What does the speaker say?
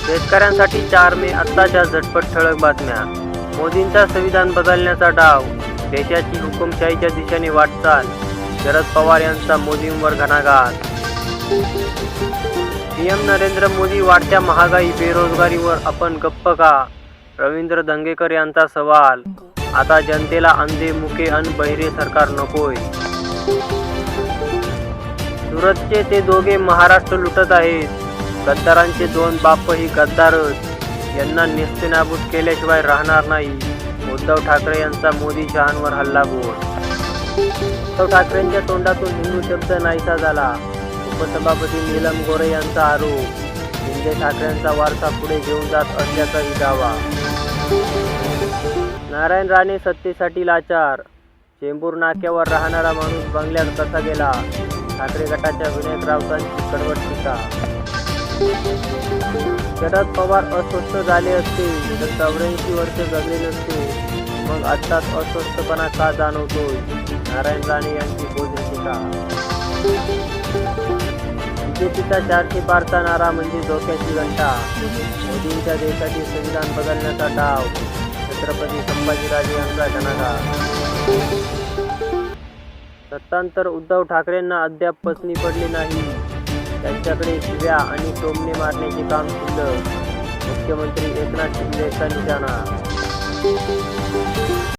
शेतकऱ्यांसाठी 4 मे आत्ताच्या झटपट ठळक बातम्या. मोदींचा संविधान बदलण्याचा डाव, देशाची हुकुमशाहीच्या दिशेने वाटचाल, शरद पवार यांचा मोदींवर घणाघात. पीएम नरेंद्र मोदी वाढत्या महागाई बेरोजगारीवर आपण गप्प का? रवींद्र धंगेकर यांचा सवाल. आता जनतेला अंधे मुके अन बहिरे सरकार नकोय. सुरतचे ते दोघे महाराष्ट्र लुटत आहेत. गद्दारांचे 2 बापही गद्दारच. यांना नेस्तनाबूत केल्याशिवाय राहणार नाही. उद्धव ठाकरे यांचा मोदी शहांवर हल्लाबोल. उद्धव ठाकरेंच्या तोंडातून हिंदू शब्द नाहीसा झाला. उपसभापती नीलम गोरे यांचा आरोप. शिंदे ठाकरेंचा वारसा पुढे घेऊन जात असल्याचाही दावा. नारायण राणे सत्तेसाठी लाचार. चेंबूर नाक्यावर राहणारा माणूस बंगल्यात कसा गेला? ठाकरे गटाच्या विनायक राऊतांची कडवट टीका. शरद पवार अस्वस्थ झाले असते तर 84 वर्ष जगले नसते. मग आत्ताच अस्वस्थपणा का जाणवतोय? नारायण राणे यांची बोलणी टीका. बीजेपीचा 400 पारचा नारा म्हणजे धोक्याची घंटा. मोदींच्या देशाचे संविधान बदलण्याचा डाव, छत्रपती संभाजीराजे यांचा घणाघात. सत्तांतर उद्धव ठाकरेंना अद्याप पसनी पडली नाही. त्यांच्याकडे शिव्या आणि टोमणे मारण्याचे काम शिल्लक. मुख्यमंत्री एकनाथ शिंदेचा निशाणा.